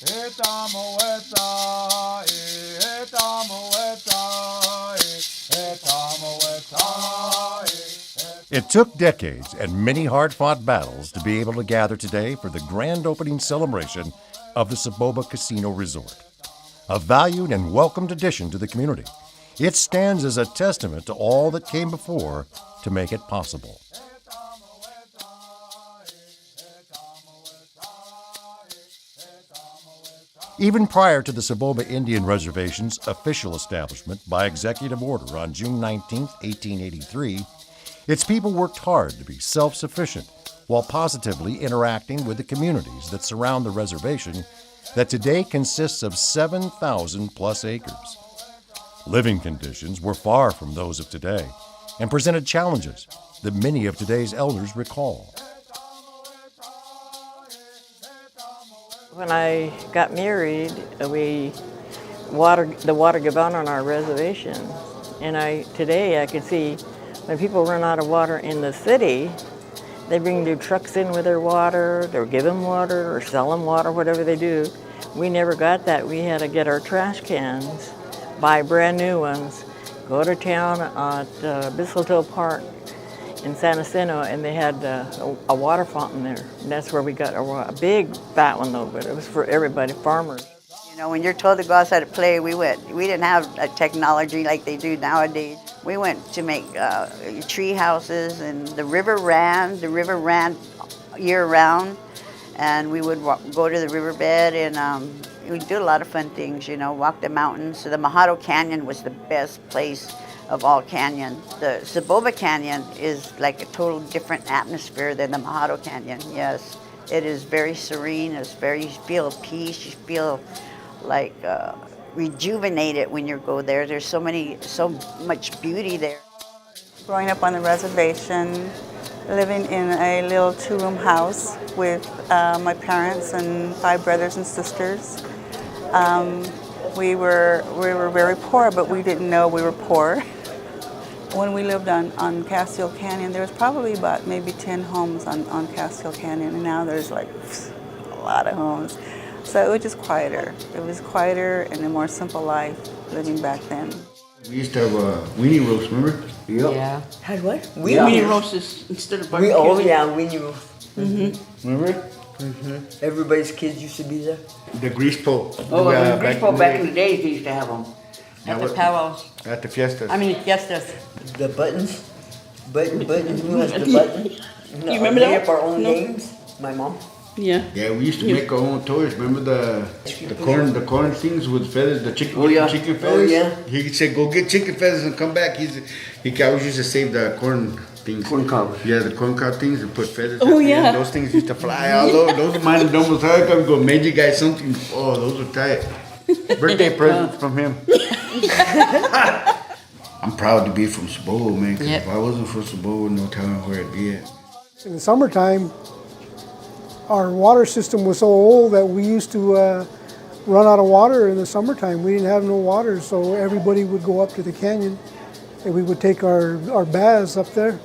It took decades and many hard-fought battles to be able to gather today for the grand opening celebration of the Soboba Casino Resort, a valued and welcomed addition to the community. It stands as a testament to all that came before to make it possible. Even prior to the Soboba Indian Reservation's official establishment by executive order on June 19, 1883, its people worked hard to be self-sufficient while positively interacting with the communities that surround the reservation that today consists of 7,000 plus acres. Living conditions were far from those of today and presented challenges that many of today's elders recall. When I got married, the water gave out on our reservation. And today I can see when people run out of water in the city, they bring their trucks in with their water, they'll give them water or sell them water, whatever they do. We never got that. We had to get our trash cans, buy brand new ones, go to town at Mistletoe Park in San Luiseno, and they had a water fountain there. And that's where we got a big fat one though, but it was for everybody, farmers. You know, when you're told to go outside to play, we went. We didn't have a technology like they do nowadays. We went to make tree houses, and the river ran year round, and we would go to the riverbed, and we'd do a lot of fun things, you know, walk the mountains. So the Mojado Canyon was the best place of all canyons. The Soboba Canyon is like a total different atmosphere than the Mojado Canyon, yes. It is very serene, you feel peace, you feel like rejuvenated when you go there. There's so much beauty there. Growing up on the reservation, living in a little two-room house with my parents and 5 brothers and sisters. We were very poor, but we didn't know we were poor. When we lived on Castile Canyon, there was probably about maybe 10 homes on Castile Canyon, and now there's like a lot of homes. So it was just quieter. It was quieter and a more simple life living back then. We used to have weenie roast, remember? Yep. Yeah. Had what? Weenie roasts instead of barbecue. Weenie roast. Mm-hmm. Remember? Mm-hmm. Everybody's kids used to be there. The grease pole. Oh, the grease pole back in the days, they used to have them. At the powwows. At the fiestas. I mean, fiestas. The buttons. Button. Who has the button? You remember that? We made up our own games. My mom. Yeah. Yeah, we used to make our own toys. Remember the corn things with feathers, the chicken, chicken feathers? Oh, yeah. He'd say, go get chicken feathers and come back. He always used to save the corn things. Corn cobs. Yeah, the corn cob things and put feathers. Oh, at the yeah. end. Those things used to fly all over. Those mine almost hard. I go, made you guys something. Oh, those were tight. Birthday presents from him. I'm proud to be from Soboba, man. Cause if I wasn't from Soboba, no telling where I'd be at. In the summertime, our water system was so old that we used to run out of water in the summertime. We didn't have no water, so everybody would go up to the canyon, and we would take our baths up there.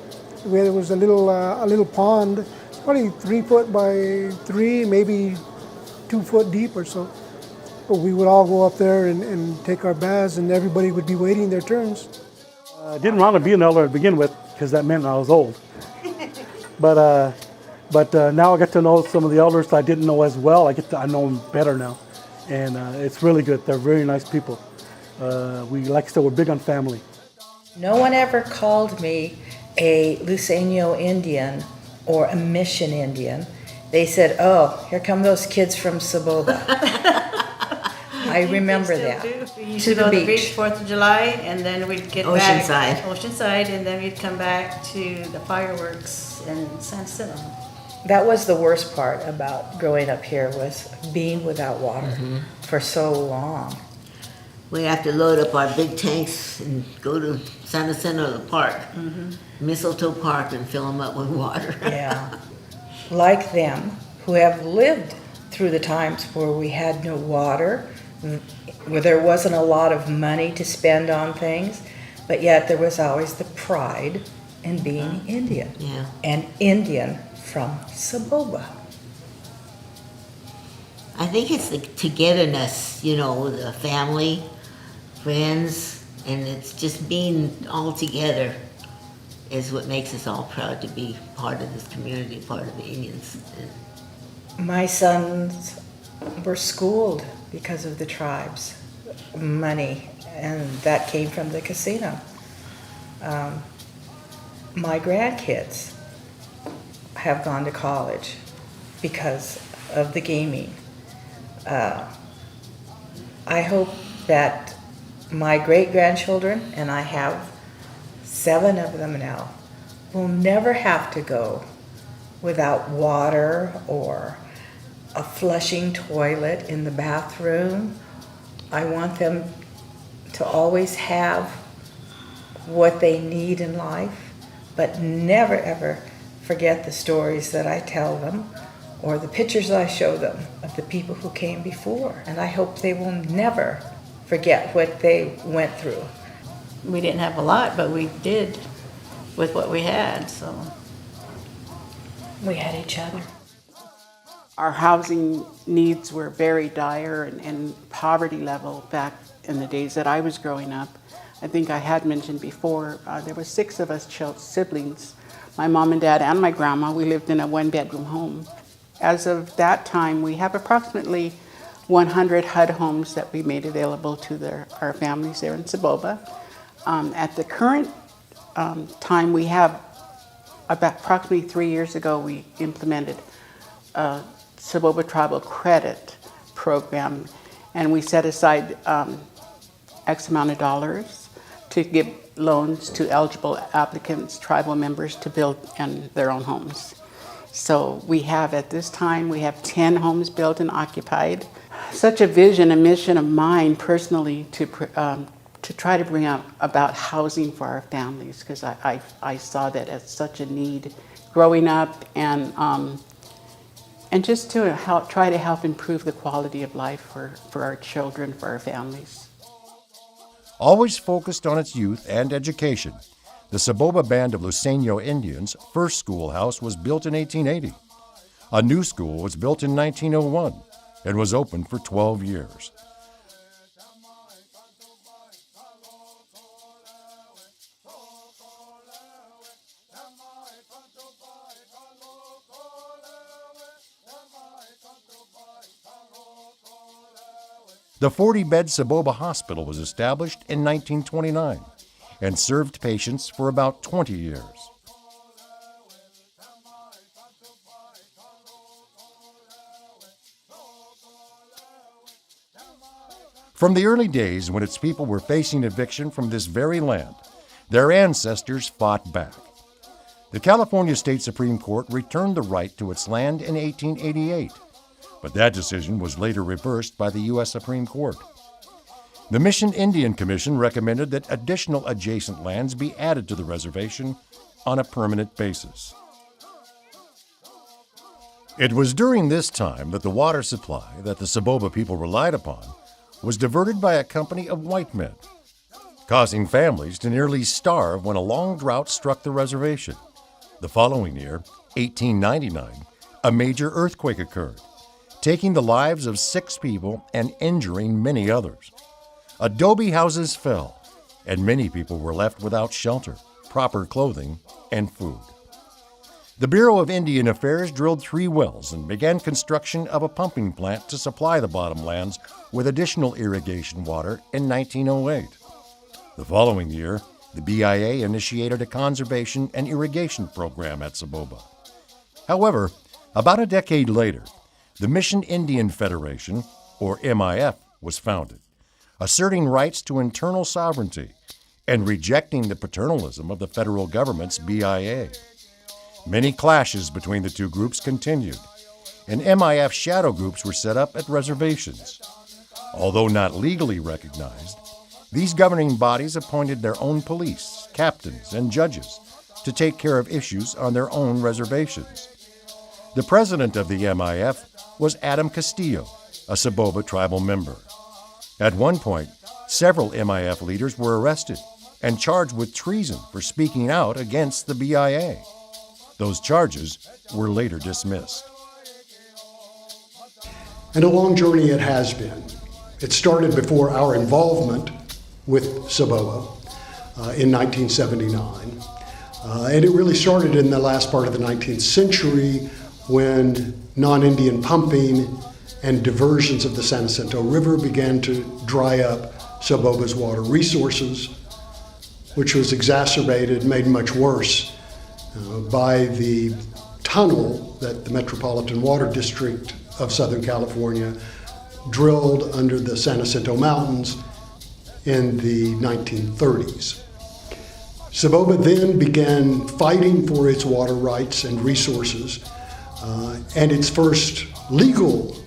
There was a little pond, probably 3 foot by 3, maybe 2 foot deep or so. But we would all go up there and take our baths, and everybody would be waiting their turns. I didn't want to be an elder to begin with because that meant I was old. But now I get to know some of the elders I didn't know as well. I know them better now, and it's really good. They're very nice people. Like I said, we're big on family. No one ever called me a Luiseno Indian or a Mission Indian. They said, "Oh, here come those kids from Soboba." I remember that. We used to go to the beach 4th of July, and then we'd get back Oceanside, and then we'd come back to the fireworks in San Luiseno. That was the worst part about growing up here, was being without water for so long. We have to load up our big tanks and go to San Luiseno, the park, Mistletoe Park, and fill them up with water. Yeah. Like them, who have lived through the times where we had no water, where there wasn't a lot of money to spend on things, but yet there was always the pride in being Indian. Yeah. And Indian from Soboba. I think it's the togetherness, the family, friends, and it's just being all together is what makes us all proud to be part of this community, part of the Indians. My sons were schooled because of the tribe's money, and that came from the casino. My grandkids have gone to college because of the gaming. I hope that my great-grandchildren, and I have 7 of them now, will never have to go without water or a flushing toilet in the bathroom. I want them to always have what they need in life, but never ever forget the stories that I tell them or the pictures I show them of the people who came before. And I hope they will never forget what they went through. We didn't have a lot, but we did with what we had, so. We had each other. Our housing needs were very dire and poverty level back in the days that I was growing up. I think I had mentioned before, there were 6 of us siblings, my mom and dad and my grandma. We lived in a 1-bedroom home. As of that time, we have approximately 100 HUD homes that we made available to our families there in Soboba. At the current time, we have about approximately 3 years ago, we implemented a Soboba Tribal Credit Program, and we set aside X amount of dollars to give loans to eligible applicants, tribal members, to build in their own homes. So we have, at this time, we have 10 homes built and occupied. Such a vision, a mission of mine personally to try to bring about housing for our families, because I saw that as such a need growing up, and just to try to help improve the quality of life for our children, for our families. Always focused on its youth and education, the Soboba Band of Luiseno Indians' first schoolhouse was built in 1880. A new school was built in 1901 and was open for 12 years. The 40-bed Soboba Hospital was established in 1929 and served patients for about 20 years. From the early days when its people were facing eviction from this very land, their ancestors fought back. The California State Supreme Court returned the right to its land in 1888, but that decision was later reversed by the U.S. Supreme Court. The Mission Indian Commission recommended that additional adjacent lands be added to the reservation on a permanent basis. It was during this time that the water supply that the Soboba people relied upon was diverted by a company of white men, causing families to nearly starve when a long drought struck the reservation. The following year, 1899, a major earthquake occurred, taking the lives of 6 people and injuring many others. Adobe houses fell, and many people were left without shelter, proper clothing, and food. The Bureau of Indian Affairs drilled 3 wells and began construction of a pumping plant to supply the bottomlands with additional irrigation water in 1908. The following year, the BIA initiated a conservation and irrigation program at Soboba. However, about a decade later, the Mission Indian Federation, or MIF, was founded, asserting rights to internal sovereignty and rejecting the paternalism of the federal government's BIA. Many clashes between the 2 groups continued, and MIF shadow groups were set up at reservations. Although not legally recognized, these governing bodies appointed their own police, captains, and judges to take care of issues on their own reservations. The president of the MIF was Adam Castillo, a Soboba tribal member. At one point, several MIF leaders were arrested and charged with treason for speaking out against the BIA. Those charges were later dismissed. And a long journey it has been. It started before our involvement with Soboba in 1979. And it really started in the last part of the 19th century when non-Indian pumping and diversions of the San Jacinto River began to dry up Soboba's water resources, which was exacerbated, made much worse by the tunnel that the Metropolitan Water District of Southern California drilled under the San Jacinto Mountains in the 1930s. Soboba then began fighting for its water rights and resources, and its first legal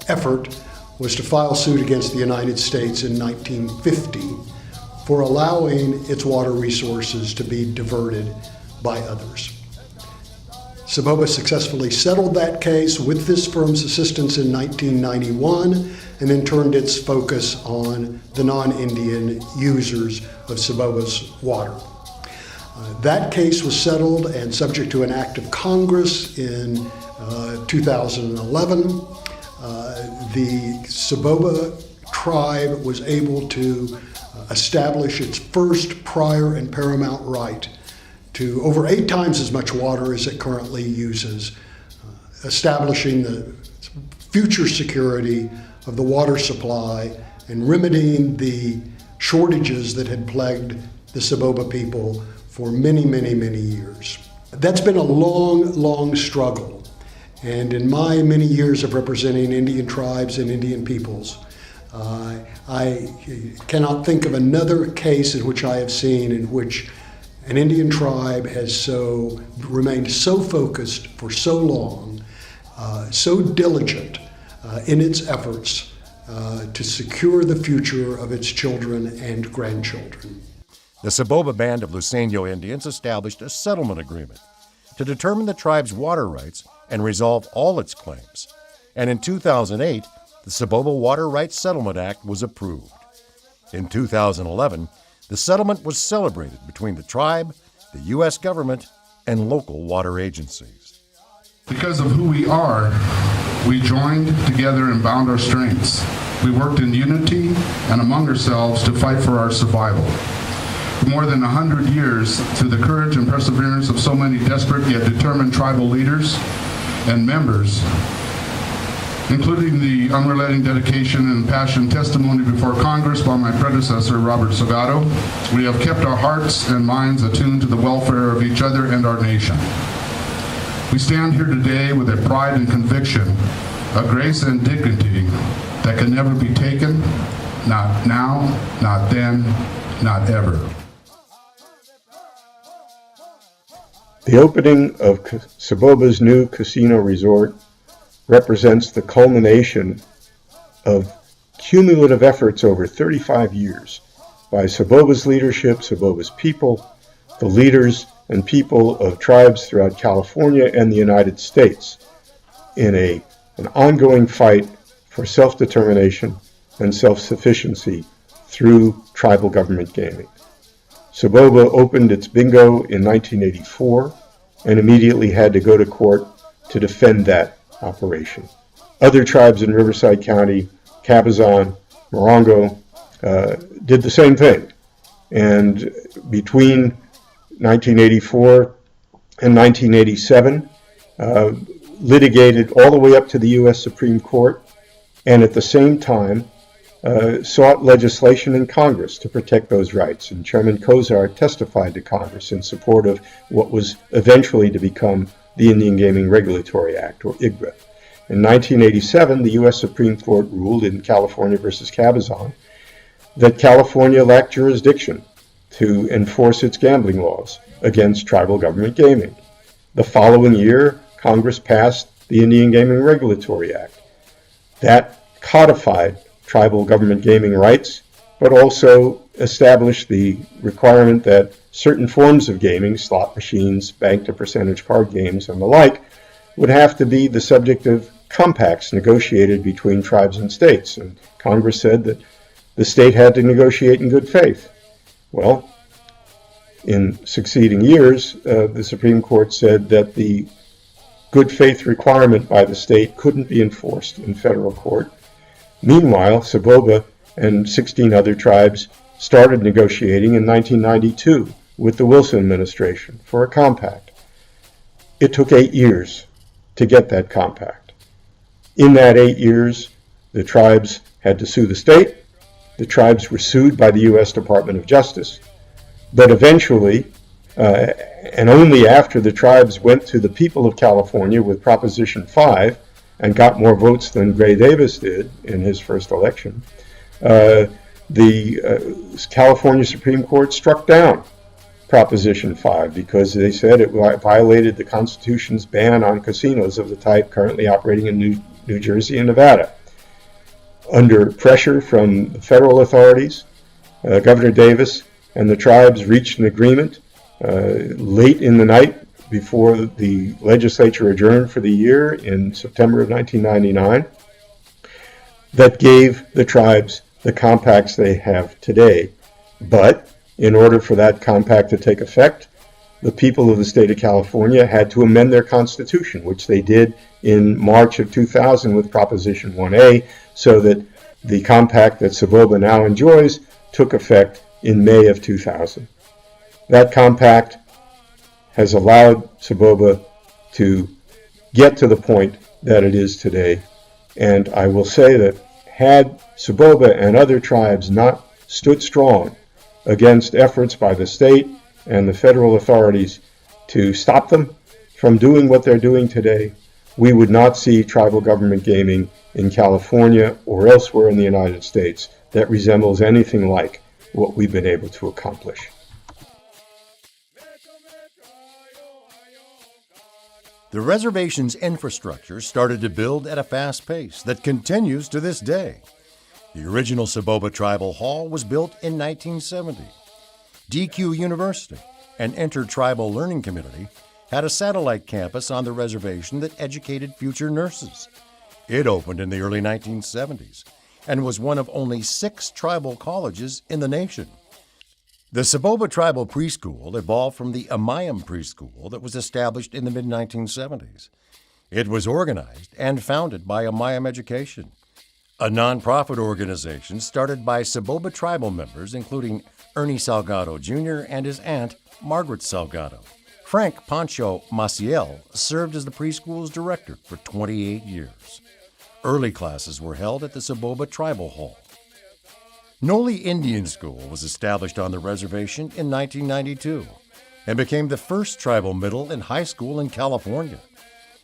effort was to file suit against the United States in 1950 for allowing its water resources to be diverted by others. Soboba successfully settled that case with this firm's assistance in 1991 and then turned its focus on the non-Indian users of Soboba's water. That case was settled and subject to an act of Congress in 2011. The Soboba tribe was able to establish its first prior and paramount right to over 8 times as much water as it currently uses, establishing the future security of the water supply and remedying the shortages that had plagued the Soboba people for many, many, many years. That's been a long, long struggle. And in my many years of representing Indian tribes and Indian peoples, I cannot think of another case in which I have seen in which an Indian tribe has remained so focused for so long, so diligent in its efforts to secure the future of its children and grandchildren. The Soboba Band of Luiseno Indians established a settlement agreement to determine the tribe's water rights and resolve all its claims. And in 2008, the Soboba Water Rights Settlement Act was approved. In 2011, the settlement was celebrated between the tribe, the U.S. government, and local water agencies. Because of who we are, we joined together and bound our strengths. We worked in unity and among ourselves to fight for our survival. For more than 100 years, through the courage and perseverance of so many desperate yet determined tribal leaders and members, including the unrelenting dedication and passionate testimony before Congress by my predecessor, Robert Salgado, we have kept our hearts and minds attuned to the welfare of each other and our nation. We stand here today with a pride and conviction, a grace and dignity that can never be taken, not now, not then, not ever. The opening of Soboba's new casino resort represents the culmination of cumulative efforts over 35 years by Soboba's leadership, Soboba's people, the leaders and people of tribes throughout California and the United States in an ongoing fight for self-determination and self-sufficiency through tribal government gaming. Soboba opened its bingo in 1984 and immediately had to go to court to defend that operation. Other tribes in Riverside County, Cabazon, Morongo, did the same thing. And between 1984 and 1987, litigated all the way up to the U.S. Supreme Court, and at the same time sought legislation in Congress to protect those rights. And Chairman Kozar testified to Congress in support of what was eventually to become the Indian Gaming Regulatory Act, or IGRA. In 1987, the U.S. Supreme Court ruled in California versus Cabazon that California lacked jurisdiction to enforce its gambling laws against tribal government gaming. The following year, Congress passed the Indian Gaming Regulatory Act. That codified tribal government gaming rights, but also established the requirement that certain forms of gaming, slot machines, bank to percentage card games, and the like, would have to be the subject of compacts negotiated between tribes and states. And Congress said that the state had to negotiate in good faith. Well, in succeeding years, the Supreme Court said that the good faith requirement by the state couldn't be enforced in federal court. Meanwhile, Soboba and 16 other tribes started negotiating in 1992 with the Wilson administration for a compact. It took 8 years to get that compact. In that 8 years, the tribes had to sue the state. The tribes were sued by the U.S. Department of Justice. But eventually, and only after the tribes went to the people of California with Proposition 5 and got more votes than Gray Davis did in his first election, the California Supreme Court struck down Proposition 5 because they said it violated the Constitution's ban on casinos of the type currently operating in New Jersey and Nevada. Under pressure from the federal authorities, Governor Davis and the tribes reached an agreement late in the night before the legislature adjourned for the year in September of 1999 that gave the tribes the compacts they have today. But in order for that compact to take effect, the people of the state of California had to amend their constitution, which they did in March of 2000 with Proposition 1A, so that the compact that Soboba now enjoys took effect in May of 2000. That compact has allowed Soboba to get to the point that it is today. And I will say that had Soboba and other tribes not stood strong against efforts by the state and the federal authorities to stop them from doing what they're doing today, we would not see tribal government gaming in California or elsewhere in the United States that resembles anything like what we've been able to accomplish. The reservation's infrastructure started to build at a fast pace that continues to this day. The original Soboba Tribal Hall was built in 1970. DQ University, an intertribal learning community, had a satellite campus on the reservation that educated future nurses. It opened in the early 1970s and was one of only 6 tribal colleges in the nation. The Soboba Tribal Preschool evolved from the Amayam Preschool that was established in the mid-1970s. It was organized and founded by Amayam Education, a nonprofit organization started by Soboba tribal members, including Ernie Salgado Jr. and his aunt, Margaret Salgado. Frank Pancho Maciel served as the preschool's director for 28 years. Early classes were held at the Soboba Tribal Hall. Noli Indian School was established on the reservation in 1992 and became the first tribal middle and high school in California.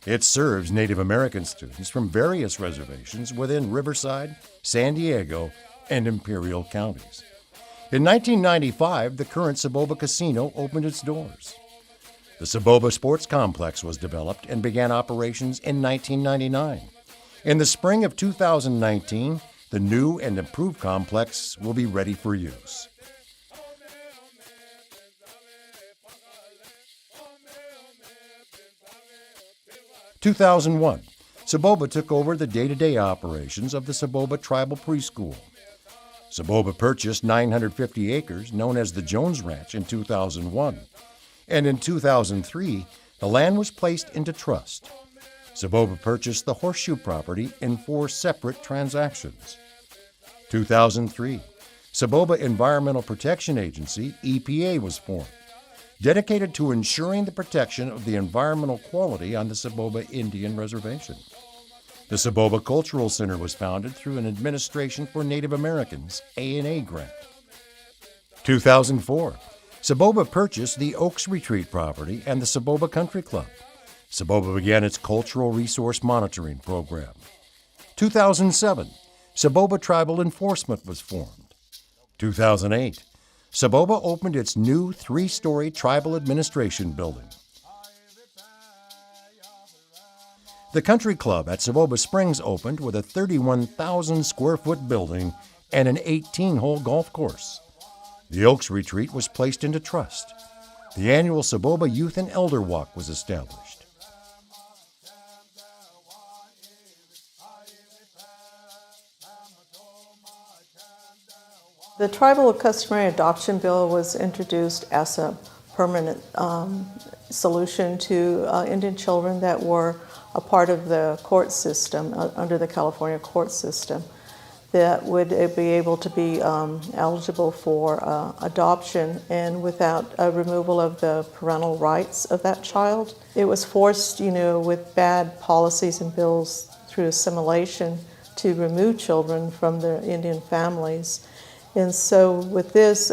It serves Native American students from various reservations within Riverside, San Diego, and Imperial counties. In 1995, the current Soboba Casino opened its doors. The Soboba Sports Complex was developed and began operations in 1999. In the spring of 2019, the new and improved complex will be ready for use. In 2001, Soboba took over the day-to-day operations of the Soboba Tribal Preschool. Soboba purchased 950 acres, known as the Jones Ranch, in 2001, and in 2003, the land was placed into trust. Soboba purchased the Horseshoe property in 4 separate transactions. 2003, Soboba Environmental Protection Agency, EPA, was formed, dedicated to ensuring the protection of the environmental quality on the Soboba Indian Reservation. The Soboba Cultural Center was founded through an Administration for Native Americans, A&A grant. 2004, Soboba purchased the Oaks Retreat property and the Soboba Country Club. Soboba began its Cultural Resource Monitoring Program. 2007, Soboba Tribal Enforcement was formed. 2008, Soboba opened its new 3-story Tribal Administration Building. The Country Club at Soboba Springs opened with a 31,000 square foot building and an 18-hole golf course. The Oaks Retreat was placed into trust. The annual Soboba Youth and Elder Walk was established. The Tribal Customary Adoption Bill was introduced as a permanent solution to Indian children that were a part of the court system, under the California court system, that would be able to be eligible for adoption and without a removal of the parental rights of that child. It was forced, with bad policies and bills through assimilation to remove children from their Indian families. And so with this,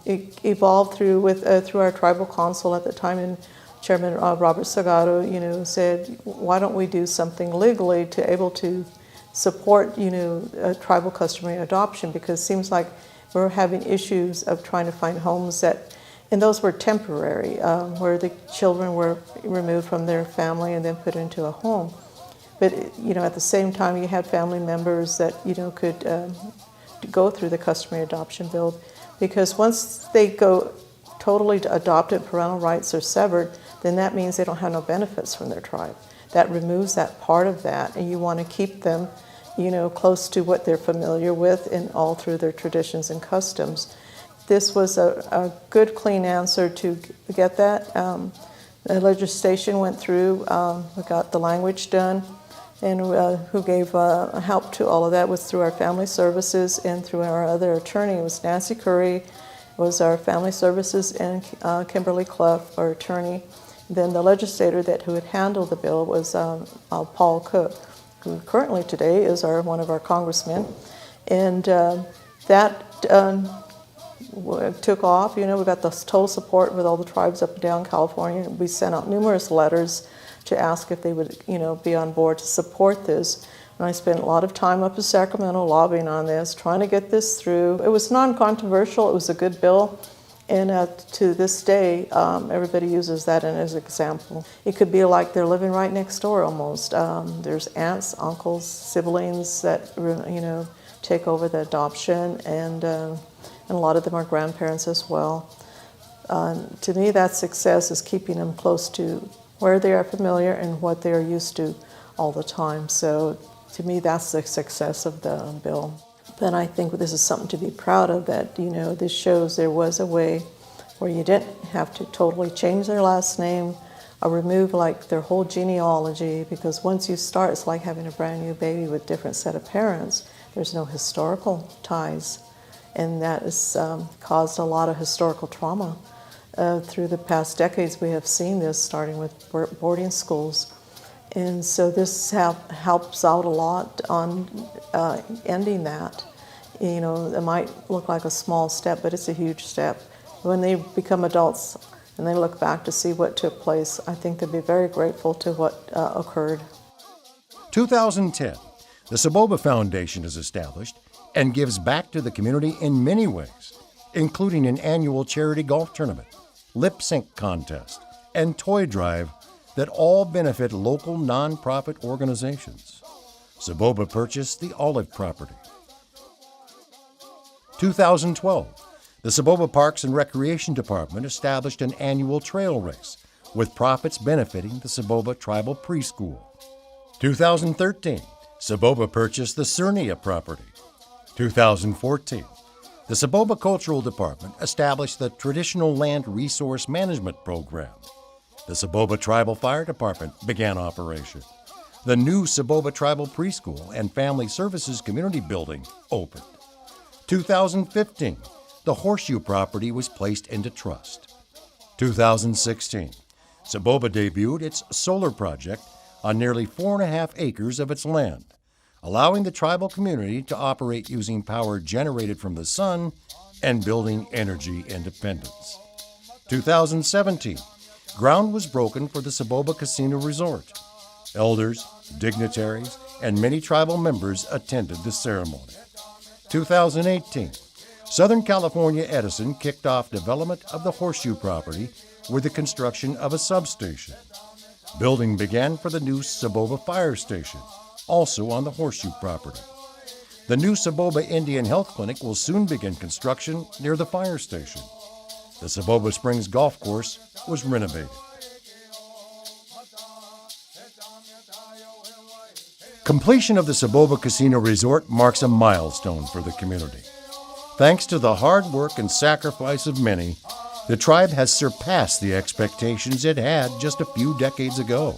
it evolved through our tribal council at the time, and Chairman Robert Sagado, said, why don't we do something legally to able to support, tribal customary adoption, because it seems like we're having issues of trying to find homes and those were temporary, where the children were removed from their family and then put into a home. But, at the same time, you had family members that, could go through the customary adoption bill, because once they go totally adopted, parental rights are severed, then that means they don't have no benefits from their tribe. That removes that part of that, and you want to keep them, close to what they're familiar with and all through their traditions and customs. This was a good, clean answer to get that. The legislation went through, we got the language done, and who gave help to all of that was through our family services and through our other attorney. It was Nancy Curry, was our family services, and Kimberly Clough, our attorney. Then the legislator who had handled the bill was Paul Cook, who currently today is one of our congressmen. And that took off. We got the total support with all the tribes up and down California. We sent out numerous letters to ask if they would, be on board to support this. And I spent a lot of time up in Sacramento lobbying on this, trying to get this through. It was non-controversial. It was a good bill. And to this day, everybody uses that as an example. It could be like they're living right next door almost. There's aunts, uncles, siblings that, take over the adoption, and a lot of them are grandparents as well. To me, that success is keeping them close to where they are familiar and what they are used to all the time. So to me, that's the success of the bill. Then I think this is something to be proud of, that, this shows there was a way where you didn't have to totally change their last name or remove their whole genealogy, because once you start, it's like having a brand new baby with different set of parents. There's no historical ties, and that has caused a lot of historical trauma. Through the past decades, we have seen this, starting with boarding schools. And so this helps out a lot on ending that. It might look like a small step, but it's a huge step. When they become adults and they look back to see what took place, I think they'll be very grateful to what occurred. 2010, the Soboba Foundation is established and gives back to the community in many ways, including an annual charity golf tournament, lip sync contest, and toy drive that all benefit local nonprofit organizations. Soboba purchased the Olive property. 2012, the Soboba Parks and Recreation Department established an annual trail race with profits benefiting the Soboba Tribal Preschool. 2013, Soboba purchased the Cernia property. 2014, the Soboba Cultural Department established the Traditional Land Resource Management Program. The Soboba Tribal Fire Department began operation. The new Soboba Tribal Preschool and Family Services Community Building opened. 2015, the Horseshoe property was placed into trust. 2016, Soboba debuted its solar project on nearly 4.5 acres of its land, allowing the tribal community to operate using power generated from the sun and building energy independence. 2017, ground was broken for the Soboba Casino Resort. Elders, dignitaries, and many tribal members attended the ceremony. 2018, Southern California Edison kicked off development of the Horseshoe property with the construction of a substation. Building began for the new Soboba Fire Station, also on the Horseshoe property. The new Soboba Indian Health Clinic will soon begin construction near the fire station. The Soboba Springs Golf Course was renovated. Completion of the Soboba Casino Resort marks a milestone for the community. Thanks to the hard work and sacrifice of many, The tribe has surpassed the expectations it had just a few decades ago.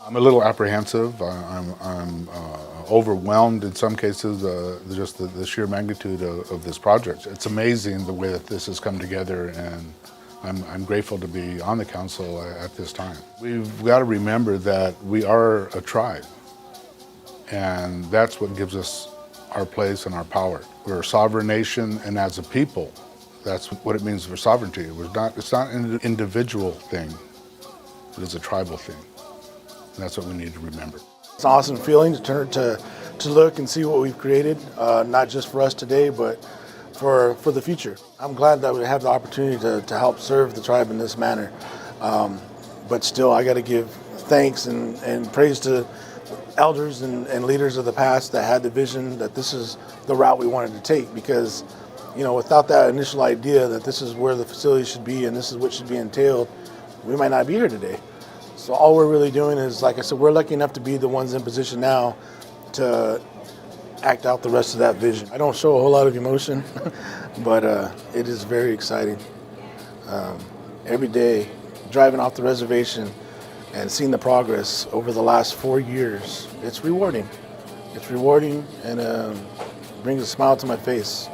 I'm a little apprehensive. I'm overwhelmed in some cases, just the sheer magnitude of this project. It's amazing the way that this has come together, and I'm grateful to be on the council at this time. We've got to remember that we are a tribe, and that's what gives us our place and our power. We're a sovereign nation, and as a people, that's what it means for sovereignty. It's not an individual thing, it is a tribal thing. And that's what we need to remember. It's an awesome feeling to look and see what we've created, not just for us today, but for the future. I'm glad that we have the opportunity to help serve the tribe in this manner. But still, I got to give thanks and praise to elders and leaders of the past that had the vision that this is the route we wanted to take, because without that initial idea that this is where the facility should be and this is what should be entailed, we might not be here today. So all we're really doing is, like I said, we're lucky enough to be the ones in position now to act out the rest of that vision. I don't show a whole lot of emotion, but it is very exciting. Every day, driving off the reservation and seeing the progress over the last 4 years, it's rewarding. It's rewarding and brings a smile to my face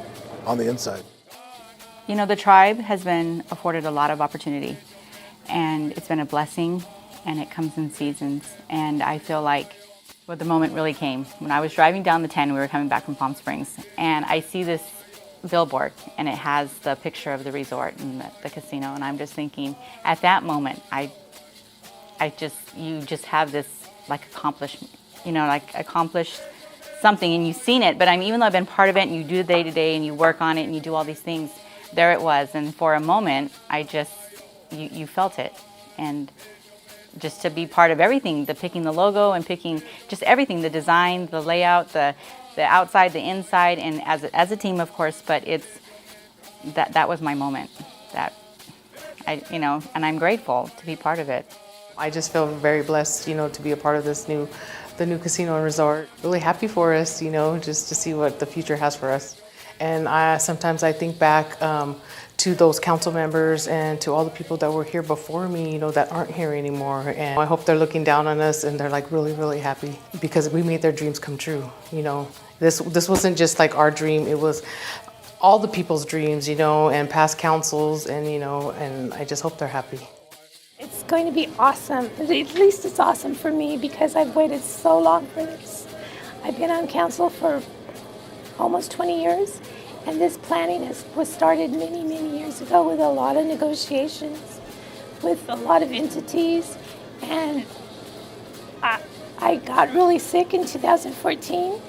on the inside. The tribe has been afforded a lot of opportunity, and it's been a blessing. And it comes in seasons. And I feel like the moment really came. When I was driving down the 10, we were coming back from Palm Springs, and I see this billboard, and it has the picture of the resort and the casino, and I'm just thinking, at that moment, you just have this accomplishment, accomplished something, and you've seen it, but even though I've been part of it, and you do the day-to-day, and you work on it, and you do all these things, there it was, and for a moment, you felt it, and just to be part of everything, picking the logo and picking just everything, the design, the layout, the outside, the inside, and as a team, of course, but that was my moment, and I'm grateful to be part of it. I just feel very blessed, to be a part of the new casino and resort. Really happy for us, just to see what the future has for us. And sometimes I think back to those council members and to all the people that were here before me, that aren't here anymore. And I hope they're looking down on us and they're really, really happy because we made their dreams come true. This wasn't just our dream, it was all the people's dreams, and past councils, and I just hope they're happy. It's going to be awesome. At least it's awesome for me because I've waited so long for this. I've been on council for almost 20 years, And this planning was started many, many years ago with a lot of negotiations with a lot of entities. And I got really sick in 2014,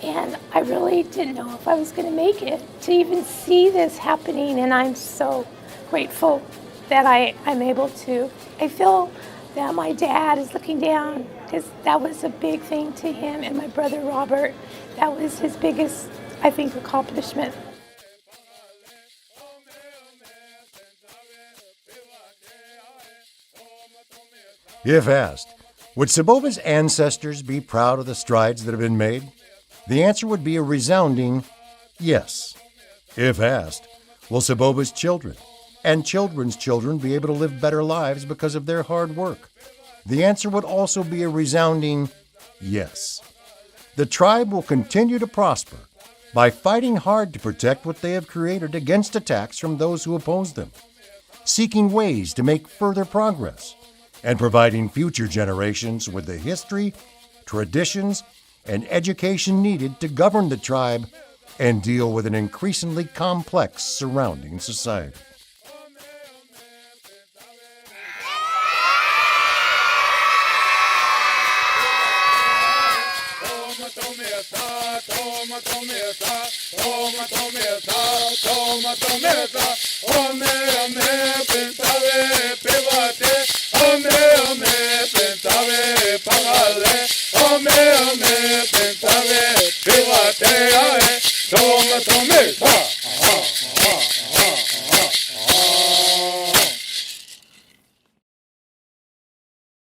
and I really didn't know if I was going to make it to even see this happening, and I'm so grateful that I'm able to. I feel that my dad is looking down because that was a big thing to him, and my brother Robert, that was his biggest, I think, accomplishment. If asked, would Soboba's ancestors be proud of the strides that have been made? The answer would be a resounding yes. If asked, will Soboba's children and children's children be able to live better lives because of their hard work? The answer would also be a resounding yes. The tribe will continue to prosper by fighting hard to protect what they have created against attacks from those who oppose them, seeking ways to make further progress, and providing future generations with the history, traditions, and education needed to govern the tribe and deal with an increasingly complex surrounding society. Toma,